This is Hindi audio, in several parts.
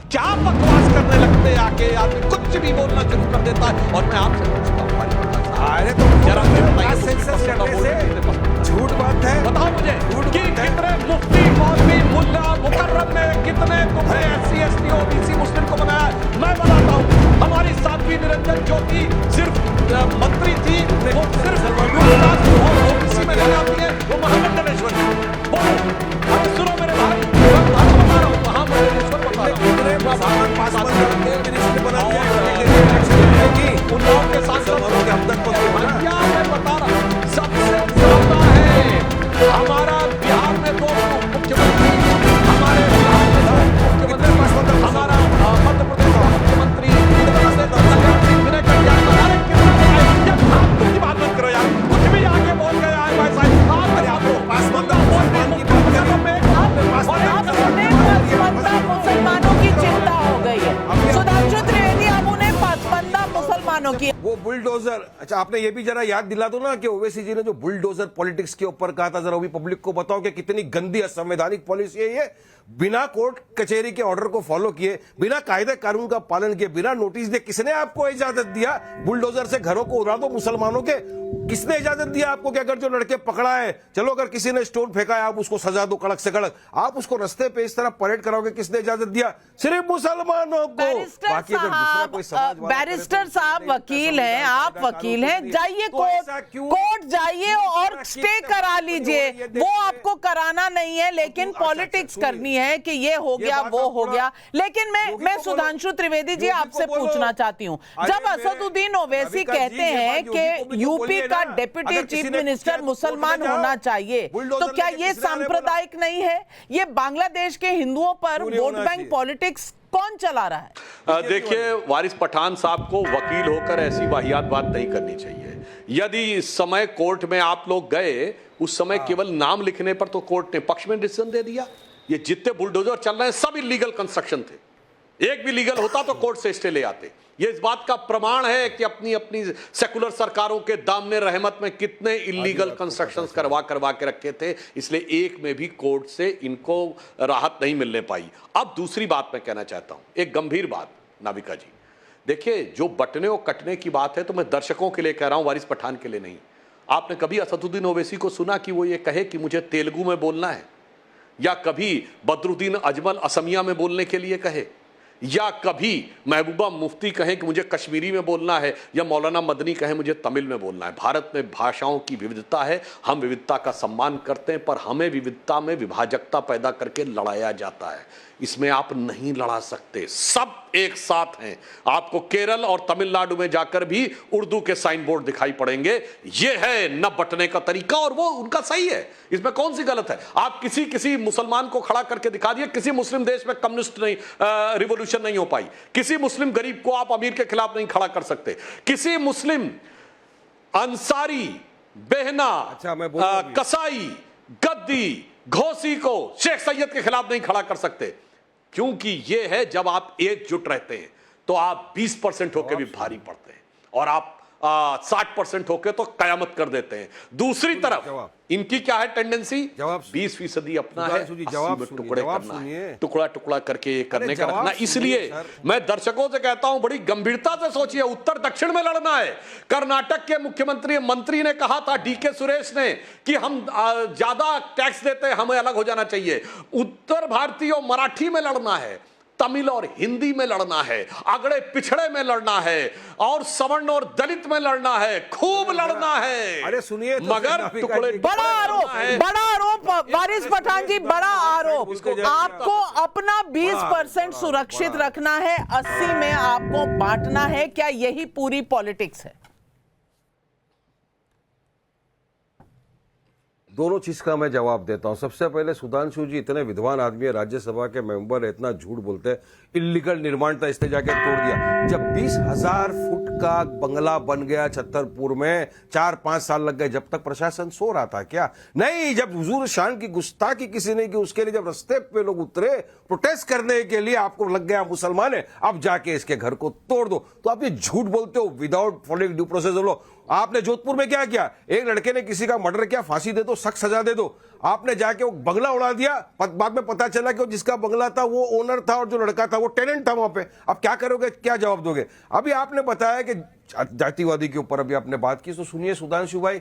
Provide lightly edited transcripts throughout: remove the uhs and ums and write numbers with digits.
क्या बकवास करने लगते हैं आके, आदमी कुछ भी बोलना शुरू कर देता है। और मैं आपसे पूछता हूँ वारिस पठान साहब, अरे तो जरा मुझे बताइए, सेंसस करने से झूठ बात है। बताओ मुझे कि कितने मुफ्ती मौलवी मुल्ला मुकर्रम ने कितने तुमने SC ST OBC मुस्लिम को बनाया। मैं बताता हूँ, हमारी साध्वी निरंजन ज्योति सिर्फ मंत्री थी, वो सिर्फ OBC में नहीं आती है, वो महामंडलेश्वर थी। बोलो, अरे सुनो मेरे भाई, मैं बता रहा हूँ, महामंडलेश्वर बता रहा हूँ। उन्नाव के सांसद भैया मैं बता रहा हूँ, सबसे ज्यादा है हमारा बिहार में 2 मुख्यमंत्री, हमारे बिहार में 2 मुख्यमंत्री, हमारा मध्य प्रदेश का मुख्यमंत्री की बात मत करो यार, कुछ भी आगे बोल गया है भाई साहब। मुसलमानों की चिंता हो गई है। सुधांशु त्रिवेदी, अब उन्हें पसंदीदा मुसलमानों की वो बुलडोजर, अच्छा आपने ये भी जरा याद दिला दो ना कि ओवैसी जी ने जो बुलडोजर पॉलिटिक्स के ऊपर कहा था, जरा वो भी पब्लिक को बताओ कि कितनी गंदी असंवैधानिक पॉलिसी है ये। बिना कोर्ट कचहरी के ऑर्डर को फॉलो किए, बिना कायदे कानून का पालन किए, बिना नोटिस दिए, किसने आपको इजाजत दिया बुलडोजर से घरों को उड़ा दो मुसलमानों के? किसने इजाजत दिया आपको कि अगर जो लड़के पकड़ा है, चलो अगर किसी ने स्टोन फेंका है आप उसको सजा दो कड़क से कड़क, आप उसको रास्ते पे इस तरह परेड कराओगे? किसने इजाजत दिया? सिर्फ मुसलमानों को। बाकी अगर दूसरा कोई समाज वाला बैरिस्टर साहब वकील हैं, आप वकील हैं, जाइए कोर्ट जाइए और स्टे करा लीजिए। वो आपको कराना नहीं है, लेकिन पॉलिटिक्स करनी है कि ये हो गया वो हो गया। लेकिन मैं सुधांशु त्रिवेदी जी आपसे पूछना चाहती हूँ, जब असदुद्दीन ओवैसी कहते हैं कि यूपी का डिप्टी चीफ मिनिस्टर मुसलमान होना चाहिए, तो क्या ये सांप्रदायिक नहीं है? ये बांग्लादेश के हिंदुओं पर वोट बैंक पॉलिटिक्स कौन चला रहा है? देखिए, वारिस पठान साहब को वकील होकर ऐसी वाहियात बात नहीं करनी चाहिए। यदि इस समय कोर्ट में आप लोग गए, उस समय केवल नाम लिखने पर तो कोर्ट ने पक्ष में डिसीजन दे दिया। ये जितने बुलडोजर चल रहे हैं सब इलीगल कंस्ट्रक्शन थे। एक भी लीगल होता तो कोर्ट से स्टे ले आते। ये इस बात का प्रमाण है कि अपनी अपनी सेकुलर सरकारों के दामने रहमत में कितने इलीगल कंस्ट्रक्शंस करवा के रखे थे, इसलिए एक में भी कोर्ट से इनको राहत नहीं मिलने पाई। अब दूसरी बात मैं कहना चाहता हूं, एक गंभीर बात नाविका जी। देखिए, जो बटने और कटने की बात है तो मैं दर्शकों के लिए कह रहा हूं, वारिस पठान के लिए नहीं। आपने कभी असदुद्दीन ओवैसी को सुना कि वो ये कहे कि मुझे तेलुगु में बोलना है, या कभी बदरुद्दीन अजमल असमिया में बोलने के लिए कहे, या कभी महबूबा मुफ्ती कहें कि मुझे कश्मीरी में बोलना है, या मौलाना मदनी कहें मुझे तमिल में बोलना है? भारत में भाषाओं की विविधता है, हम विविधता का सम्मान करते हैं, पर हमें विविधता में विभाजकता पैदा करके लड़ाया जाता है। इसमें आप नहीं लड़ा सकते, सब एक साथ हैं। आपको केरल और तमिलनाडु में जाकर भी उर्दू के साइन बोर्ड दिखाई पड़ेंगे। यह है न बटने का तरीका, और वो उनका सही है, इसमें कौन सी गलत है? आप किसी मुसलमान को खड़ा करके दिखा दिए, किसी मुस्लिम देश में कम्युनिस्ट नहीं रिवॉल्यूशन नहीं हो पाई, किसी मुस्लिम गरीब को आप अमीर के खिलाफ नहीं खड़ा कर सकते, किसी मुस्लिम अंसारी, बेहना, कसाई, गद्दी, घोसी को शेख सैयद के खिलाफ नहीं खड़ा कर सकते। क्योंकि यह है, जब आप एकजुट रहते हैं तो आप 20% होकर भी भारी पड़ते हैं, और आप 60% होके तो कयामत कर देते हैं। दूसरी तरफ इनकी क्या है टेंडेंसी? 20% अपना है, 80 टुकड़े करना है, टुकड़ा टुकड़ा करके ये करने का रखना। इसलिए मैं दर्शकों से कहता हूं, बड़ी गंभीरता से सोचिए, उत्तर दक्षिण में लड़ना है। कर्नाटक के मुख्यमंत्री मंत्री ने कहा था, DK सुरेश ने, कि हम ज्यादा टैक्स देते हैं, हमें अलग हो जाना चाहिए। उत्तर भारतीय और मराठी में लड़ना है, तमिल और हिंदी में लड़ना है, अगड़े पिछड़े में लड़ना है, और सवर्ण और दलित में लड़ना है, खूब लड़ना है। अरे सुनिए, मगर टुकड़े, बड़ा आरोप वारिस पठान जी, बड़ा आरोप। आपको अपना 20% सुरक्षित रखना है, 80 में आपको बांटना है। क्या यही पूरी पॉलिटिक्स है? दोनों चीज का मैं जवाब देता हूं। सबसे पहले, सुधांशु जी इतने विद्वान आदमी है, राज्यसभा के मेंबर है, इतना झूठ बोलते हैं। इलीगल निर्माण था, इसने जाके तोड़ दिया। जब 20,000 फुट का बंगला बन गया छतरपुर में, 4-5 साल लग गए। जब तक प्रशासन सो रहा था क्या? नहीं, जब हुजूर शान की गुस्ताखी किसी ने की, उसके लिए जब रास्ते पे लोग उतरे प्रोटेस्ट करने के लिए, आपको लग गया मुसलमान है, अब जाके इसके घर को तोड़ दो। तो आप ये झूठ बोलते हो विदाउट फॉलोइंग ड्यू प्रोसेस। आपने जोधपुर में क्या किया? एक लड़के ने किसी का मर्डर किया, फांसी दे दो, सख्त सजा दे दो। आपने जाके वो बंगला उड़ा दिया, बाद में पता चला कि वो जिसका बंगला था वो ओनर था और जो लड़का था वो टेनेंट था वहां पे। अब क्या करोगे, क्या जवाब दोगे? अभी आपने बताया कि जातिवादी के ऊपर अभी आपने बात की, तो सुनिए सुधांशु भाई,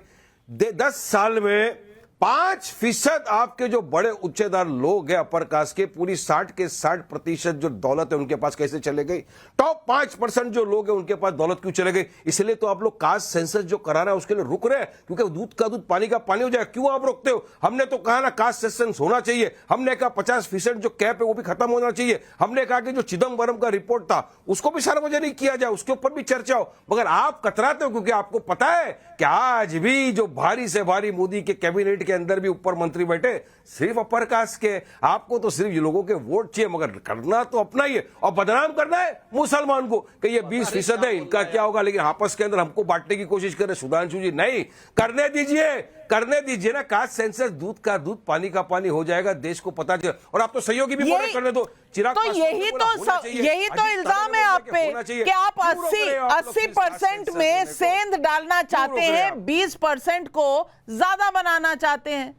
10 साल में 5% आपके जो बड़े उच्चेदार लोग हैं अपर कास्ट के, पूरी 60 के 60% जो दौलत है उनके पास कैसे चले गई? टॉप 5% जो लोग हैं उनके पास दौलत क्यों चले गई? इसलिए तो आप लोग कास्ट सेंसस जो करा रहे हैं उसके लिए रुक रहे हैं, क्योंकि दूध का दूध पानी का पानी हो जाए। क्यों आप रोकते हो? हमने तो कहा ना कास्ट सेंसस होना चाहिए, हमने कहा 50% जो कैप है वो भी खत्म होना चाहिए, हमने कहा कि जो चिदम्बरम का रिपोर्ट था उसको भी सार्वजनिक किया जाए, उसके ऊपर भी चर्चा हो। मगर आप कतराते हो क्योंकि आपको पता है कि आज भी जो भारी से भारी मोदी के कैबिनेट के अंदर भी ऊपर मंत्री बैठे सिर्फ अपर कास्ट के। आपको तो सिर्फ ये लोगों के वोट चाहिए, मगर करना तो अपना ही है और बदनाम करना है मुसलमान को कि ये 20% है, इनका क्या होगा, लेकिन आपस के अंदर हमको बांटने की कोशिश कर रहे। सुधांशु जी नहीं करने दीजिए ना। कास्ट सेंसस दूध का दूध पानी का पानी हो जाएगा, देश को पता चले। और आप तो सहयोगी भी बोले करने दो। चिराग तो यही तो इल्जाम है आप पे कि आप 80% में सेंध डालना चाहते हैं, 20% को ज्यादा बनाना चाहते हैं।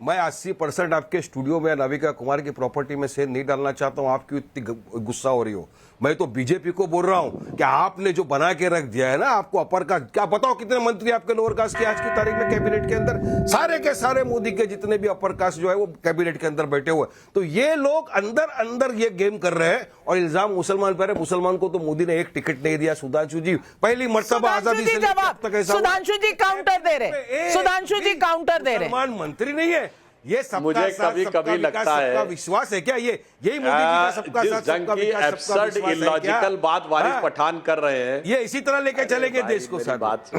मैं 80% आपके स्टूडियो में नाविका कुमार की प्रॉपर्टी में सेंध नहीं डालना चाहता हूं। आपकी इतनी गुस्सा हो रही हो। मैं तो बीजेपी को बोल रहा हूं कि आपने जो बना के रख दिया है ना, आपको अपर कास्ट, क्या बताओ कितने मंत्री आपके लोअर कास्ट के आज की तारीख में कैबिनेट के अंदर? सारे के सारे मोदी के जितने भी अपर कास्ट जो है वो कैबिनेट के अंदर बैठे हुए। तो ये लोग अंदर अंदर ये गेम कर रहे हैं और इल्जाम मुसलमान पर है। मुसलमान को तो मोदी ने एक टिकट नहीं दिया। सुधांशु जी पहली मर्तबा आजादी से सुधांशु जी काउंटर दे रहे, सुधांशु जी काउंटर दे रहे। मुसलमान मंत्री नहीं है ये। सबका मुझे साथ, कभी सबका लगता विकास, है सबका विश्वास है क्या? ये यही मोदी जी का सबका साथ, सबका विकास, सबका विश्वास है क्या? इलॉजिकल बात वारिस पठान कर रहे हैं। ये इसी तरह लेके चलेंगे देश को साथ। बात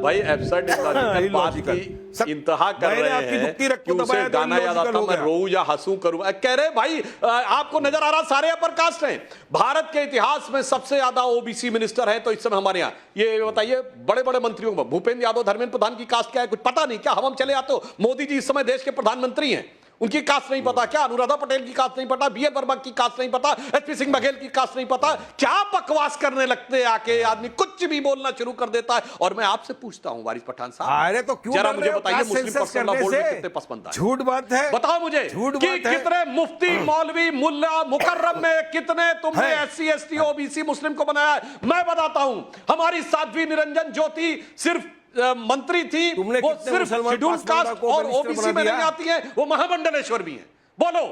भाई एब्सर्ड इलॉजिकल बात की इंतहा कर रहे हैं कि उसे गाना याद आता मैं रोऊं या हंसूं करूं। कह रहे भाई आपको नजर आ रहा सारे अपर कास्ट हैं। भारत के इतिहास में सबसे ज्यादा ओबीसी मिनिस्टर है तो इस समय हमारे यहाँ ये बताइए बड़े बड़े मंत्रियों में भूपेंद्र यादव धर्मेंद्र प्रधान की कास्ट क्या है कुछ पता नहीं क्या? हम चले आते हो मोदी जी इस समय देश के प्रधानमंत्री हैं, उनकी कास्ट नहीं पता क्या? अनुराधा पटेल की कास्ट नहीं पता, बीएल वर्मा की कास्ट नहीं पता, एचपी सिंह बघेल की कास्ट नहीं पता। क्या बकवास करने लगते हैं आके, आदमी कुछ भी बोलना शुरू कर देता है। और मैं आपसे पूछता हूं वारिस पठान साहब, अरे तो क्यों जरा मुझे बताइए मुस्लिम पर्सनल लॉ बोर्ड में कितने पसंद है? झूठ बात है, बताओ मुझे कि कितने मुफ्ती मौलवी मुल्ला मुकर्रम में कितने तुमने एससी एसटी ओबीसी मुस्लिम को बनाया? मैं बताता हूं, हमारी साध्वी निरंजन ज्योति सिर्फ मंत्री थी, वो सिर्फ शेड्यूल कास्ट और ओबीसी में नहीं आती है, वो महामंडलेश्वर भी है। बोलो,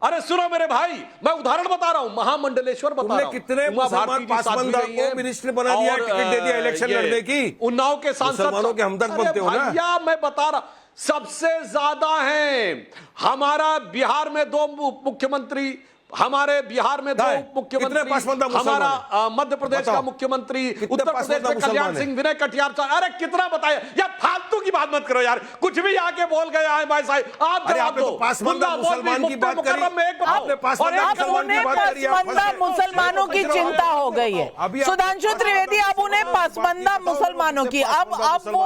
अरे सुनो मेरे भाई, मैं उदाहरण बता रहा हूं, महामंडलेश्वर बता रहा हूं। कितने मुसलमान पासबंदा को मिनिस्टर बना दिया, टिकट दे दिया इलेक्शन लड़ने की। उन्नाव के सांसद के हमदर्द बनते हो ना? भैया मैं बता रहा, सबसे ज्यादा हैं हमारा बिहार में 2 मुख्यमंत्री, हमारे बिहार में 2 मुख्यमंत्री, हमारा मध्य प्रदेश का मुख्यमंत्री, उत्तर प्रदेश में कल्याण सिंह, विनय कटियार। अरे कितना बताया यार, फालतू की बात मत करो यार, कुछ भी आके बोल गए आए भाई साहब। आप जवाब दो। पासबंदा मुसलमान की बात करी, आपने पासबंदा मुसलमानों की चिंता हो गई है। सुधांशु त्रिवेदी अब उन्हें पासबंदा मुसलमानों की, अब वो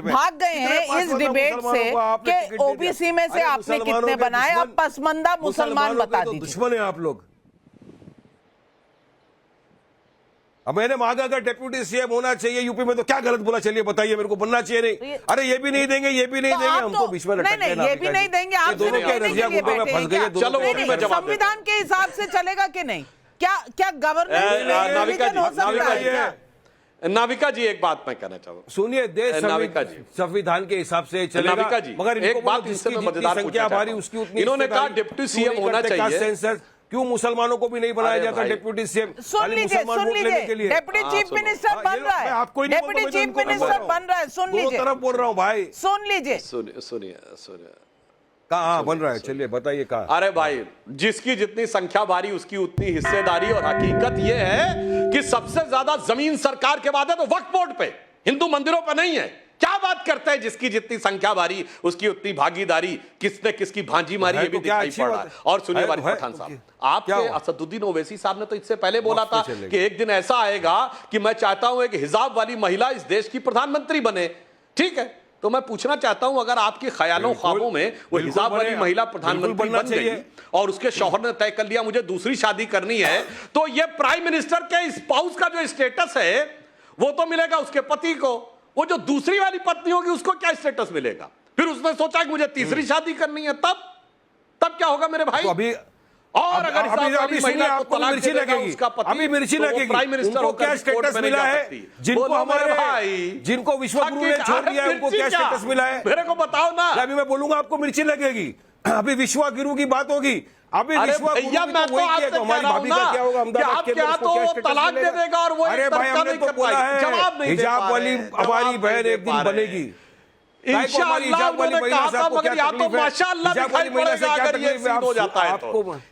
भाग गए हैं इस डिबेट से कि ओबीसी में से आपने कितने बनाए, अब पासबंदा मुसलमान बता दीजिए। दुश्मन है आप लोग। अब मैंने मांगा अगर डेप्यूटी सीएम होना चाहिए यूपी में तो क्या गलत बोला? चलिए बताइए मेरे को, बनना चाहिए नहीं? अरे ये भी नहीं देंगे, ये भी नहीं देंगे, हम तो बीच में नहीं, ये भी नहीं देंगे। आप दोनों के रजिया गुटों में फंस गए। चलो संविधान के हिसाब से चलेगा कि नहीं? क्या गवर्नमेंट? नाविका जी एक बात मैं कहना चाहूंगा, सुनिए, देश संविधान के हिसाब से चलेगा। नाविका जी मगर एक बात इससे मैं मजेदार संख्या भारी उसकी उतनी, इन्होंने कहा डिप्टी सीएम होना चाहिए, क्यों मुसलमानों को भी नहीं बनाया जाता डिप्टी सीएम? सुन लीजिए, डिप्टी चीफ मिनिस्टर बन रहा है, डिप्टी चीफ मिनिस्टर बन रहा है, सुन लीजिए, तरफ बोल रहा हूँ भाई, सुन लीजिए, सुनिए कहाँ बन रहा है? चलिए बताइए कहाँ। अरे भाई, जिसकी जितनी संख्या भारी उसकी उतनी हिस्सेदारी। और हकीकत यह है कि सबसे ज्यादा जमीन सरकार के बाद है तो वक्फ बोर्ड पे, हिंदू मंदिरों पे नहीं है। क्या बात करते हैं, जिसकी जितनी संख्या भारी उसकी उतनी भागीदारी, किसने किसकी भांजी मारी ये भी दिखाई पड़ रहा है। और सुनिए वारिस पठान साहब, आपके असदुद्दीन ओवैसी साहब ने तो इससे पहले बोला था कि एक दिन ऐसा आएगा कि मैं चाहता हूं एक हिजाब वाली महिला इस देश की प्रधानमंत्री बने। ठीक है, तो मैं पूछना चाहता हूं, अगर आपके ख्यालों ख्वाबों में वो हिजाब वाली महिला प्रधानमंत्री बन गई और उसके शौहर ने तय कर लिया मुझे दूसरी शादी करनी है, तो ये प्राइम मिनिस्टर के स्पाउस का जो स्टेटस है वो तो मिलेगा उसके पति को, वो जो दूसरी वाली पत्नी होगी उसको क्या स्टेटस मिलेगा? फिर उसने सोचा कि मुझे तीसरी शादी करनी है, तब क्या होगा मेरे भाई? तो अभी और अगर अभी सुनिए, आपको मिर्ची लगेगी, अभी मिर्ची लगेगी, प्राइम मिनिस्टर उनको क्या स्टेटस मिला है? जिनको हमारे भाई, जिनको विश्वगुरु ने छोड़ दिया है, उनको क्या स्टेटस मिला है? मेरे को बताओ ना। अभी मैं बोलूंगा आपको मिर्ची लगेगी, अभी विश्वगुरु की बात होगी, अभी भैया मैं तो आपसे कह रहा हूं ना कि आपके यहाँ तो वो तलाक दे देगा और वो अरे भाई हमने तो बोला है हिजाब वाली हमारी बहन एक दिन बनेगी, इंशाअल्लाह उन्होंने कहा था, मगर या तो माशाअल्लाह दिखाई पड़ेगा अगर ये सीन हो जाता है तो।